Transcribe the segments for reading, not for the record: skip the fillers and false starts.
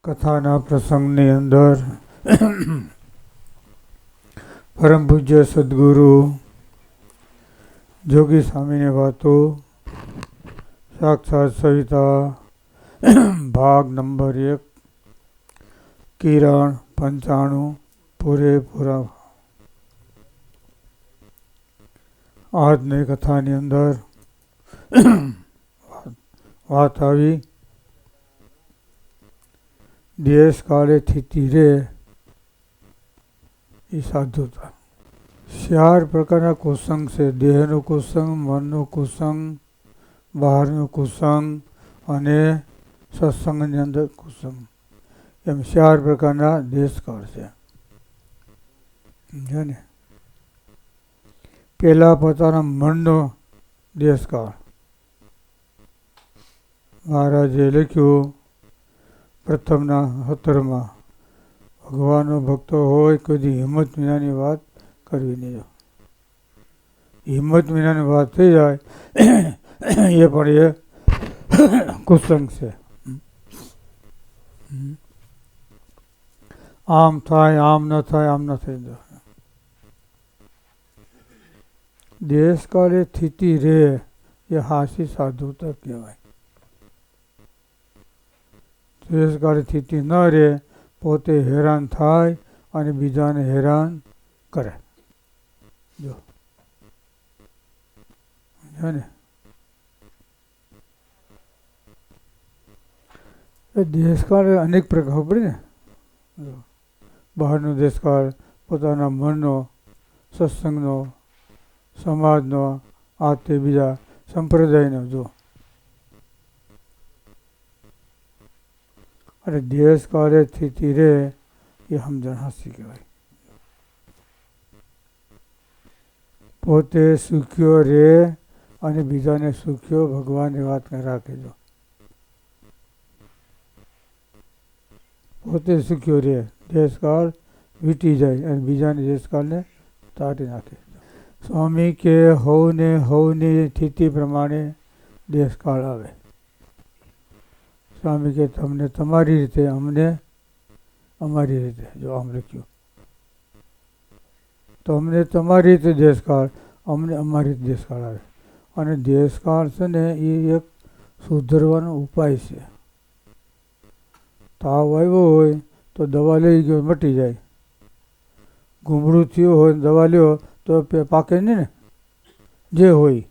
કથાના પ્રસંગની અંદર પરમ પૂજ્ય સદગુરુ જોગી સ્વામીની વાતો સાક્ષાત સવિતા ભાગ નંબર 1 કિરણ 95 પૂરેપૂરા. આજની કથાની અંદર વાત આવી દેશ કાળે સ્થિતિ રે એ સાધુતા. 4 પ્રકારના કુસંગ છે. દેહનું કુસંગ, મનનું કુસંગ, બહારનું કુસંગ અને સત્સંગની અંદર કુસંગ. એમ 4 પ્રકારના દેશકાળ છે. સમજ્યા ને? પહેલા પોતાના મનનો દેશકાળ. મહારાજે લખ્યું પ્રથમના 17માં, ભગવાનનો ભક્તો હોય કોઈ હિંમત વિનાની વાત કરવી નહીં. હિંમત વિનાની વાત થઈ જાય એ પણ એ કુસંગ છે. આમ થાય, આમ ન થાય, આમ ન થઈ જાય. દેશકાળે સ્થિતિ રે એ હાસી સાધુતા કહેવાય. દેશકાળે સ્થિતિ ન રહે, પોતે હેરાન થાય અને બીજાને હેરાન કરે. જો ને એ દેશકાળ અનેક પ્રકાર પડે ને. બહારનો દેશકાળ પોતાના મનનો, સત્સંગનો, સમાજનો, આ તે બીજા સંપ્રદાયનો. જો અને દેશકાળે સ્થિતિ રહે એ સમજણ હાસી કહેવાય. પોતે સુખ્યો રહે અને બીજાને સુખ્યો ભગવાનની વાત રાખે. જો પોતે સુખ્યો રહે, દેશકાળ વીટી જાય અને બીજાને દેશકાળને તારી નાખે. સ્વામી કે હવની સ્થિતિ પ્રમાણે દેશકાળ આવે. સ્વામી કે તમને તમારી રીતે, અમને અમારી રીતે. જો આમ લખ્યું તો અમને તમારી રીતે દેશકાળ, અમને અમારી રીતે દેશકાળ આવે. અને દેશકાળ છે ને એ એક સુધરવાનો ઉપાય છે. તાવ આવ્યો હોય તો દવા લઈ ગયો મટી જાય. ઘૂમડું થયું હોય દવા લ્યો તો પાકે નહીં ને, જે હોય.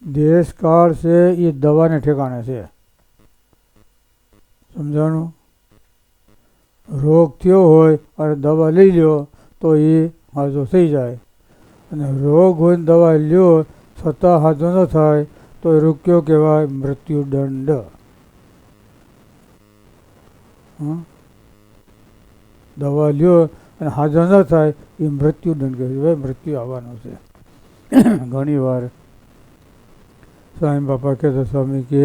દેશકાળ છે એ દવાને ઠેકાણે છે. સમજાણું? રોગ થયો હોય અને દવા લઈ લ્યો તો એ હાજો થઈ જાય. અને રોગ હોય દવા લ્યો છતાં હાજો ન થાય તો એ રૂક્યો કહેવાય મૃત્યુદંડ. દવા લ્યો અને હાજો ન થાય એ મૃત્યુદંડ કહેવાય. મૃત્યુ આવવાનો છે. ઘણી વાર સ્વામી બાપા કહેતા, સ્વામી કે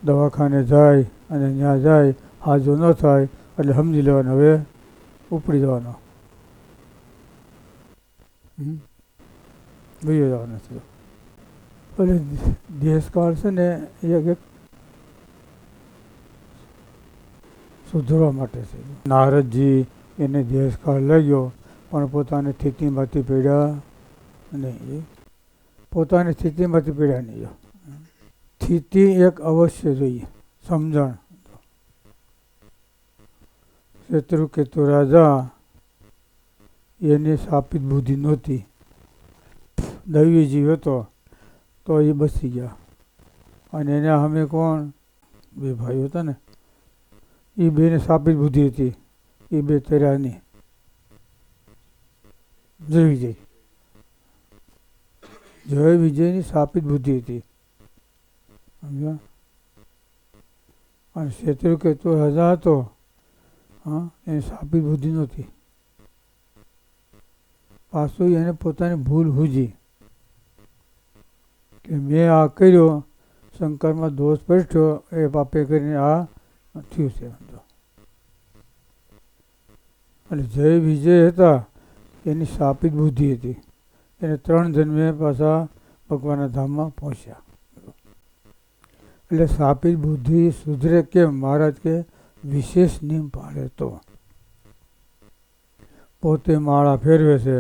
દવાખાને જાય અને ત્યાં જાય હાજો ન થાય એટલે સમજી લેવાનું હવે ઉપડી જવાનો, ભાઈ જવાનો છે. એટલે દેશકાળ છે ને એક સુધરવા માટે છે. નારદજી એને દેશકાળ લાગ્યો પણ પોતાની સ્થિતિમાંથી પીડ્યા નહીં. પોતાની સ્થિતિમાંથી પીડ્યા નહીં. સ્થિતિ એક અવશ્ય જોઈએ, સમજણ. શત્રુકેતુ રાજા એની સ્થાપિત બુદ્ધિ નહોતી. દૈવી જીવ હતો તો એ બચી ગયા. અને એના સામે કોણ? 2 ભાઈઓ હતા ને, એ બેને સ્થાપિત બુદ્ધિ હતી. એ 2 તર્યા નહીં. જય વિજય, જય વિજયની સ્થાપિત બુદ્ધિ હતી. સમજ્યા? અને શત્રુકેતુ રાજા હતો, એની સ્થાપિત બુદ્ધિ નહોતી. પાછું એને પોતાની ભૂલ સૂજી કે મેં આ કર્યો, શંકરમાં દોષ પડ્યો, એ પાપે કરીને આ થયું છે. એટલે જય વિજય હતા એની સ્થાપિત બુદ્ધિ હતી. એને 3 જન્મે પાછા ભગવાનના ધામમાં પહોંચ્યા. એટલે સ્થાપિત બુદ્ધિ સુધરે કેમ? મહારાજ કે વિશેષ નિયમ પાળે તો. પોતે માળા ફેરવે છે,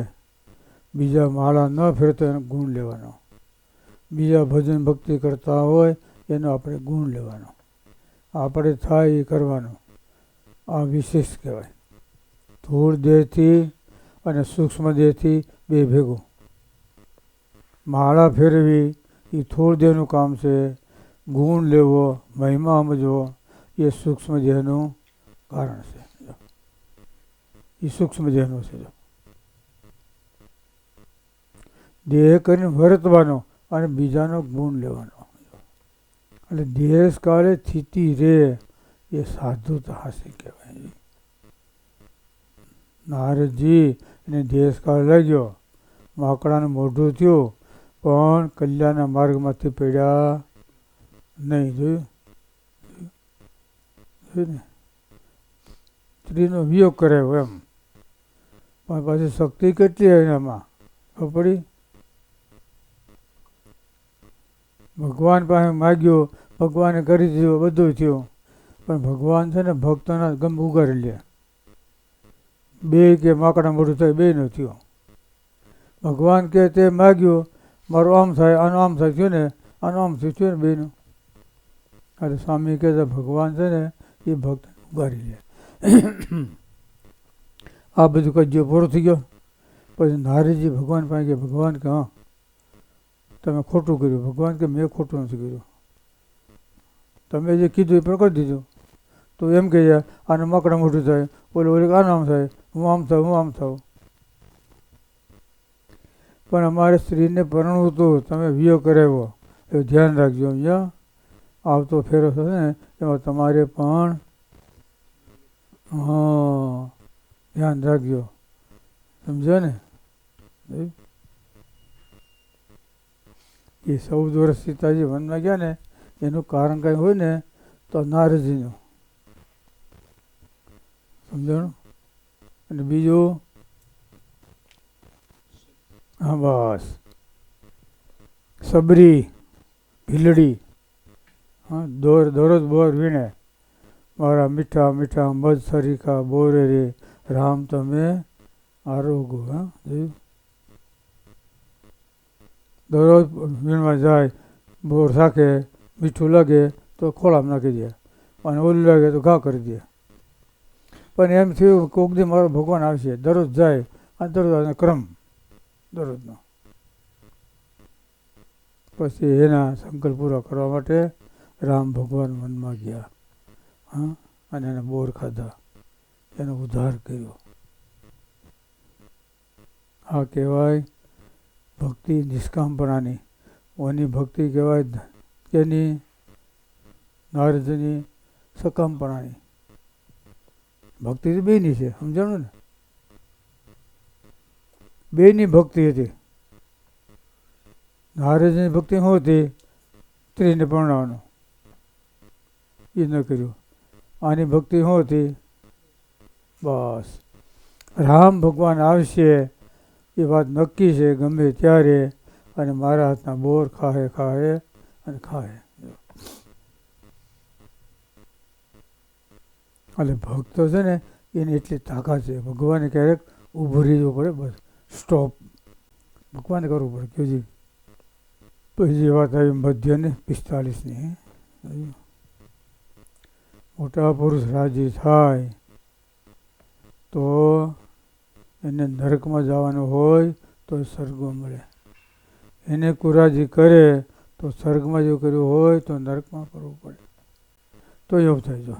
બીજા માળા ન ફેરતો એનો ગુણ લેવાનો. બીજા ભજન ભક્તિ કરતા હોય એનો આપણે ગુણ લેવાનો. આપણે થાય એ કરવાનું. આ વિશેષ કહેવાય. સ્થૂળ દેહથી અને સૂક્ષ્મ દેહથી બે ભેગું. માળા ફેરવી એ સ્થૂળ દેહનું કામ છે. ગુણ લેવો, મહિમા સમજવો એ સૂક્ષ્મ દેહનું કારણ છે. એ સૂક્ષ્મ દેહનું છે. દેહ કરીને વર્તવાનો અને બીજાનો ગુણ લેવાનો. એટલે દેશ કાળે સ્થિતિ રે એ સાધુતા હાસી કહેવાય. નારદજી એને દેશ કાળ લાગ્યો, માકડાનું મોઢું થયું, પણ કલ્યાણના માર્ગમાંથી પડ્યા નહીં. જોયું ને, સ્ત્રીનો વિયોગ કરાયો એમ, પણ પાછી શક્તિ કેટલી એનામાં ખબર પડી. ભગવાન પાસે માગ્યું, ભગવાને કરી દીધું, બધું થયું, પણ ભગવાન છે ને ભક્તોના ગમ ઉગાડી લે. બે કે માકડા મોઢું થાય, બે ન થયું. ભગવાન કે તે માગ્યું, મારું આમ થાય, આનું આમ થાય, થયું ને, આનું આમ થયું ને બેનું. અરે સ્વામી કહેતા ભગવાન છે ને એ ભક્ત ઉગાડી લે. આ બધું કજ્યો પૂરો થઈ ગયો. પછી નારદજી ભગવાન પાસે કે ભગવાન કે હા તમે ખોટું કર્યું. ભગવાન કે મેં ખોટું નથી કર્યું, તમે જે કીધું એ પણ કરી દીધું. તો એમ કહે આને મકડા મોઢું થાય, ઓલે આનું આમ થાય, હું આમ થાઉં, હું આમ થાઉં. પણ અમારે સ્ત્રીને પરણવું હતું, તમે વિયો કરાવ્યો, એ ધ્યાન રાખજો. અહીંયા આવતો ફેરો થશે ને એમાં તમારે પણ ધ્યાન રાખજો. સમજ્યો ને? એ 14 વર્ષ સીતાજી વનમાં ગયા ને એનું કારણ કંઈ હોય ને તો નારદજીનું. સમજાણું? અને બીજું હા બસ સબરી ભીલડી, હા દરરોજ બોર વીણે, મારા મીઠા મીઠા મધ સરીખા બોરે રે રામ તમે આરોગો. હા જોયું? દરરોજ વીણવા જાય, બોર શાકે, મીઠું લાગે તો ખોળામાં નાખી દે, અને ઓલું લાગે તો ઘા કરી દે. પણ એમ થયું કોક દી મારો ભગવાન આવશે. દરરોજ જાય અને દરરોજ ક્રમ દરરોજનો. પછી એના સંકલ્પ પૂરા કરવા માટે રામ ભગવાન વનમાં ગયા. હા, અને એને બોર ખાધા, એનો ઉદ્ધાર કર્યો. આ કહેવાય ભક્તિ નિષ્કામપણાની. ઓની ભક્તિ કહેવાય કેની? નારદની સકામપણાની. ભક્તિ તો બેની છે, સમજાણું ને? બેની ભક્તિ હતી. નારદની ભક્તિ શું હતી? સ્ત્રીને પરણાવવાનું, એ ન કર્યું. આની ભક્તિ શું હતી? બસ રામ ભગવાન આવશે એ વાત નક્કી છે ગમે ત્યારે, અને મારા હાથના બોર ખાહે ખાહે અને ખાહે. એટલે ભક્તો છે ને એની એટલી તાકાત છે. ભગવાને ક્યારેક ઊભું રહેવું પડે, બસ સ્ટોપ ભગવાને કરવું પડે. કેજી પછી વાત આવી મધ્યને 45ની. મોટા પુરુષ રાજી થાય તો એને નરકમાં જવાનું હોય તો સ્વર્ગમાં મળે. એને કુરાજી કરે તો સ્વર્ગમાં જો કર્યું હોય તો નરકમાં કરવું પડે. તો એવું થાય. જો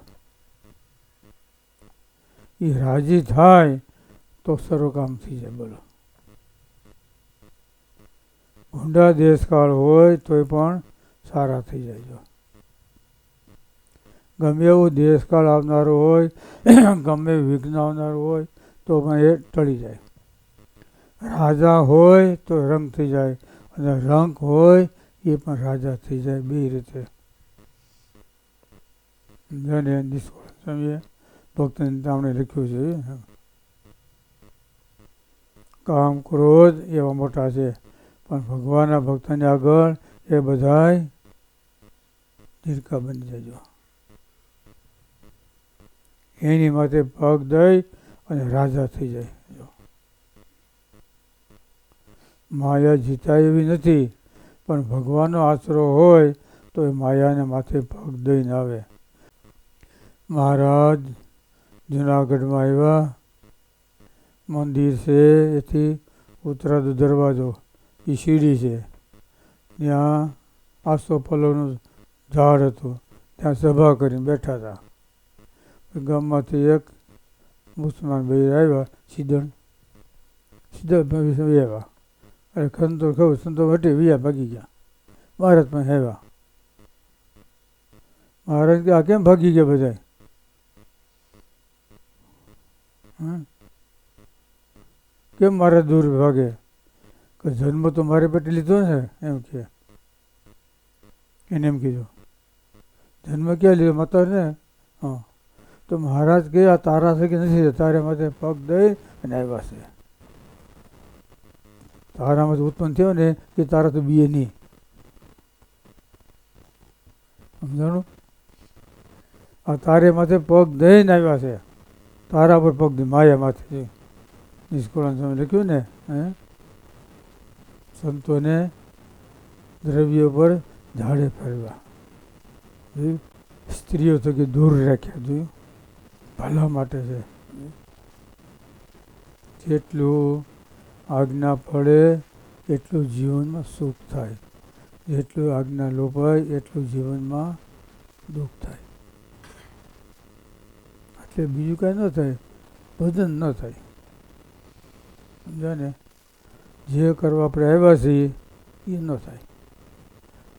એ રાજી થાય તો સર્વ કામ થઈ જાય. બોલો, ઊંડા દેશકાળ હોય તોય પણ સારા થઈ જાય. જો ગમે એવું દેશકાળ આવનારું હોય, ગમે વિઘ્ન આવનારું હોય તો પણ એ ટળી જાય. રાજા હોય તો રંગ થઈ જાય, અને રંગ હોય એ પણ રાજા થઈ જાય. બે રીતે નિષ્ફળ સમજીએ. ભક્તને આપણે લખ્યું છે કામ ક્રોધ એવા મોટા છે, પણ ભગવાનના ભક્તની આગળ એ બધાય નિરખા બની જજો. એની માથે પગ દઈ અને રાજા થઈ જાય. માયા જીતાય એવી નથી, પણ ભગવાનનો આશરો હોય તો એ માયાને માથે પગ દઈને આવે. મહારાજ જુનાગઢમાં આવ્યા, મંદિર છે, એથી ઉત્તરાદો દરવાજો, એ સીડી છે, ત્યાં આસોપાલવનું ઝાડ હતું, ત્યાં સભા કરીને બેઠા હતા. ગામમાંથી એક મુસલમાન ભાઈ આવ્યા, સીધણ આવ્યા. અરે ખંતો ખબર સંતો હટી વિયા ભાગી ગયા. મહારાજ પણ આવ્યા. મહારાજ કે આ કેમ ભાગી ગયા બધા? કેમ મારા દૂર ભાગે? કે જન્મ તો મારે પેટે લીધો ને, એમ કે એને એમ કીધું. જન્મ ક્યાં લીધો? માતા ને. હા, તો મહારાજ કે આ તારા છે કે નથી? તારે માથે પગ દઈ અને આવ્યા છે. તારામાંથી ઉત્પન્ન થયો ને એ તારા તો બીએ નહીં. સમજાણું? આ તારે માથે પગ દઈને આવ્યા છે. તારા પર પગ દઈ, માયા માથે. નિષ્કુળાન સ્વામી લખ્યું ને, સંતોને દ્રવ્યો પર ઝાડે ફેરવા, સ્ત્રીઓ થકી દૂર રાખ્યા. જોયું? ભલા માટે છે. જેટલું આજ્ઞા પડે એટલું જીવનમાં સુખ થાય, જેટલું આજ્ઞા લોપાય એટલું જીવનમાં દુઃખ થાય. એટલે બીજું કાંઈ ન થાય, ભજન ન થાય. સમજ્યા ને? જે કરવા આપણે આવ્યા છીએ એ ન થાય.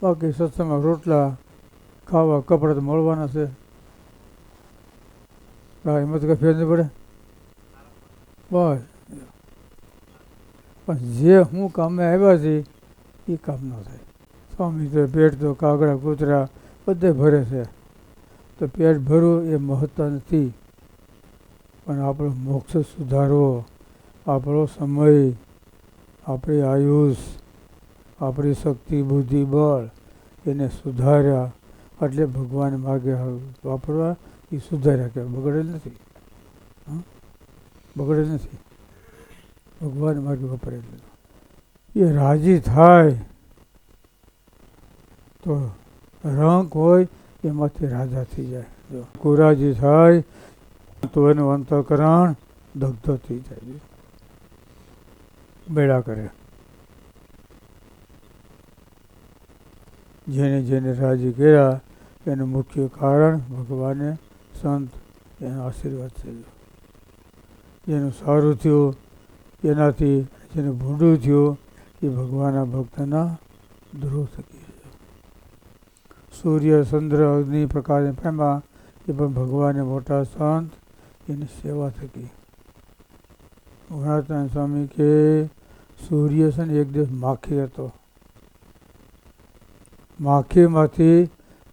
બાકી સત્સંગમાં રોટલા ખાવા, કપડાં તો મળવાના છે. એમાં તો કંઈ ફેર નહીં પડે. બસ, પણ જે હું કામે આવ્યા છીએ એ કામ ન થાય. સ્વામી તો પેટ તો કાગડા કૂતરા બધે ભરે છે, તો પેટ ભરવું એ મહત્વ નથી. પણ આપણો મોક્ષ સુધારવો, આપણો સમય, આપણી આયુષ, આપણી શક્તિ, બુદ્ધિ, બળ એને સુધાર્યા એટલે ભગવાન માર્ગે વાપરવા એ સુધાર્યા કહેવાય. બગડેલ નથી. બગડેલ નથી. ભગવાન માર્ગે વપરાયેલું. એ રાજી થાય તો રંક હોય એમાંથી રાજા થઈ જાય. જો કુરાજી થાય તો એનું અંતઃકરણ દગ્ધ થઈ જાય, બેડા કરે. જેને જેને રાજી કર્યા એનું મુખ્ય કારણ ભગવાને, સંત એનો આશીર્વાદ છે. જેનું સારું થયું એનાથી, જેનું ભૂંડું થયું એ ભગવાનના ભક્તના દ્રોહ થકી. સૂર્ય, ચંદ્ર, અગ્નિ, પ્રકાશ પ્રેમા એ પણ ભગવાનને મોટા સંત એની સેવા થકી. ગુણાત્મા સ્વામી કે સૂર્ય છે ને એક દિવસ માખી હતો. માખીમાંથી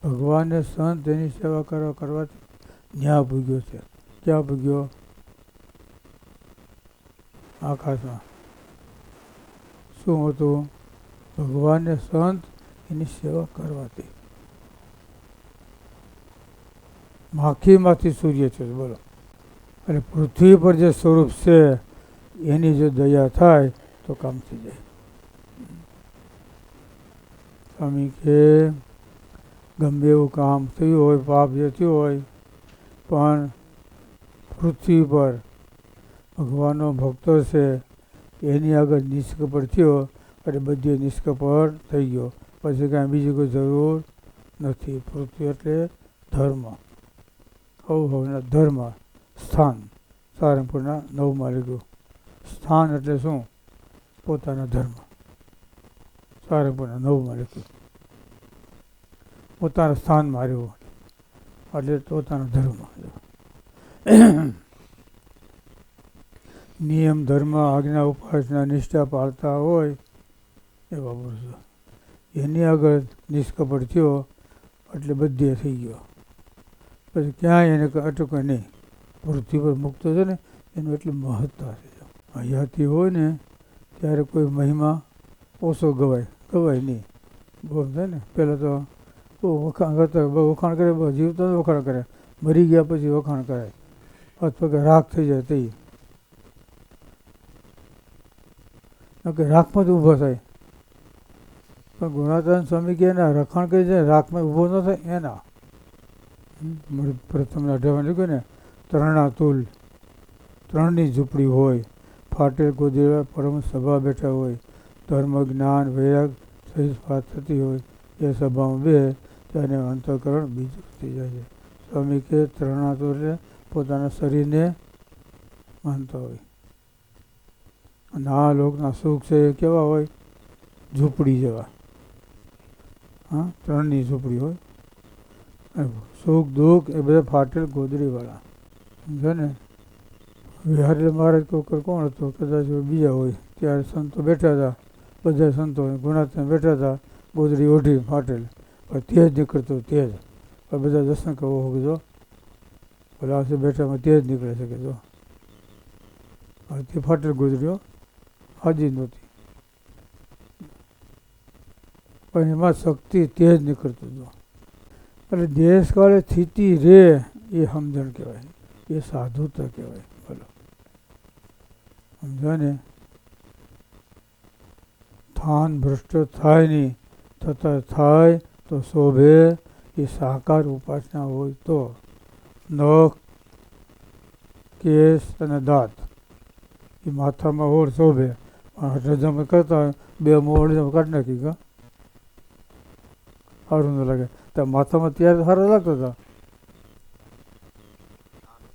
ભગવાનને સંત એની સેવા કરવાથી ન્યા ભૂગ્યો છે. ક્યાં ભૂગ્યો? આકાશમાં. શું હતું? ભગવાનને સંત એની સેવા કરવાથી. માખીમાંથી સૂર્ય છે. બોલો. અને પૃથ્વી પર જે સ્વરૂપ છે એની જો દયા થાય તો કામ થઈ જાય. સ્વામી કે ગમે એવું કામ થયું હોય, પાપ જે થયું હોય, પણ પૃથ્વી પર ભગવાનનો ભક્તો છે એની આગળ નિષ્કપટ થયો એટલે બધી નિષ્કપટ થઈ ગયો. પછી કાંઈ બીજી કોઈ જરૂર નથી. પૃથ્વી એટલે ધર્મ, હવના ધર્મ, સ્થાન. સારંગપુરના 9માં લીધું. સ્થાન એટલે શું? પોતાના ધર્મ. સારંગપુરના 9માં લીધું. પોતાના સ્થાનમાં રહેવું એટલે પોતાનો ધર્મ. નિયમ, ધર્મ, આજ્ઞા, ઉપાસના, નિષ્ઠા પાળતા હોય એવા પુરુષો. એની આગળ નિષ્કપટ થયો એટલે બધે થઈ ગયો. પછી ક્યાંય એને અટકે નહીં. પૃથ્વી પર મુક્ત છે ને એનું એટલું મહત્વ છે. હયાતી હોય ને ત્યારે કોઈ મહિમા ઓછો ગવાય નહીં. બહુ છે ને. પહેલાં તો બહુ વખાણ કરતા બહુ વખાણ કરે, બહુ જીવતો વખાણ કરે, મરી ગયા પછી વખાણ કરાય, હાથ પગે રાખ થઈ જાય તે કે રાખમાં જ ઊભો થાય. પણ ગુણાત્મા સ્વામી કે એના રખાણ કરી જાય, રાખમાં ઊભો ન થાય એના પ્રથમના અઢારમાં લખ્યું ને, ત્રણાતુલ, ત્રણની ઝૂંપડી હોય, ફાટેલ ગોદેલા પરમ સભા બેઠા હોય, ધર્મ જ્ઞાન વૈરાગ સહિત વાત થતી હોય, એ સભામાં બે ત્યારે અંતઃકરણ બીજું થઈ જાય છે. સ્વામી કે ત્રણાતુલ એટલે પોતાના શરીરને માનતા હોય. અને આ લોકના સુખ છે એ કેવા હોય? ઝૂંપડી જેવા. હા, ત્રણની ઝૂંપડી હોય. સુખ દુઃખ એ બધા ફાટેલ ગોદડીવાળા સમજે ને. વિહારી મહારાજ કોણ હતો? કદાચ બીજા હોય. ત્યારે સંતો બેઠા હતા, બધા સંતો ગુણાત્મા બેઠા હતા, ગોદડી ઓઢી ફાટેલ, પણ તેજ નીકળતો તેજ. પણ બધા દર્શન કરવો કીધો ભલે આશે બેઠામાં તેજ નીકળે છે કીધો. તે ફાટેલ ગોદડીઓ હાજી નહોતી, પણ એમાં શક્તિ તેજ નીકળતું હતું. એટલે દેશકાળે સ્થિતિ રે એ સમજણ કહેવાય, એ સાધુતા કહેવાય. બોલો સમજા ને. થાન ભ્રષ્ટ થાય નહીં, થતા થાય તો શોભે, એ સાકાર ઉપાસના હોય તો. નખ, કેસ અને દાંત એ માથામાં ઓર શોભે, રજામાં કરતા હોય બે મોડ કાઢી નાખી કા સારું ન લાગે. ત્યાં માથામાં ત્યારે સારા લાગતા હતા.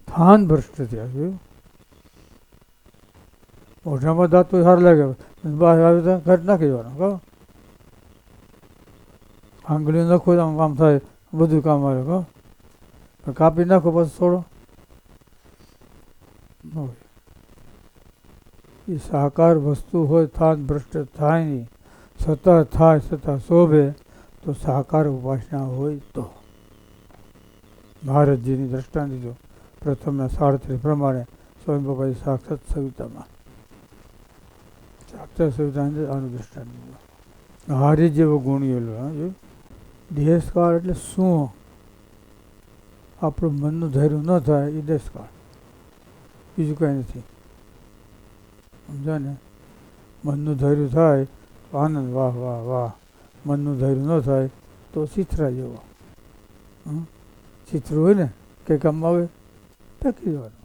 થાન ભ્રષ્ટ થયા છે. મોઢામાં દાંત તો સારું લાગે, બહાર આવે તો કાઢી નાખી દેવાનું કહો. આંગળી નાખો તો આમ થાય, બધું કામ આવે કહો. પણ કાપી નાખો પછી છોડો. એ સાકાર વસ્તુ હોય, થાન ભ્રષ્ટ થાય નહીં, છતાં થાય છતાં શોભે, તો સાકાર ઉપાસના હોય તો. મહારાજજીની દ્રષ્ટાંત દીધો પ્રથમના 37 પ્રમાણે સ્વયં બાપાએ સાક્ષાત સવિતામાં, સાક્ષાત સવિતાને આનું દ્રષ્ટાંત દીધું. હારી જેવો ગુણિયેલો. દેશકાળ એટલે શું? આપણું મનનું ધૈર્ય ન થાય એ દેશકાળ, બીજું કંઈ નથી. સમજા ને. મનનું ધૈર્ય થાય તો આનંદ, વાહ વાહ વાહ. મનનું ધૈર્ય ન થાય તો ચિત્રા જેવો. ચિત્ર હોય ને કંઈ કામમાં આવે ફેંકી દેવાનું.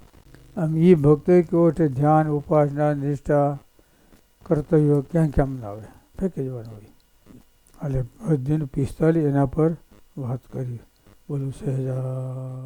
આમ એ ભક્તો કેવો છે, ધ્યાન ઉપાસના નિષ્ઠા કર્તવ્ય ક્યાં કામ ના આવે, ફેંકી દેવાનું હોય. એટલે 45 એના પર વાત કરી. બોલું સહેજા.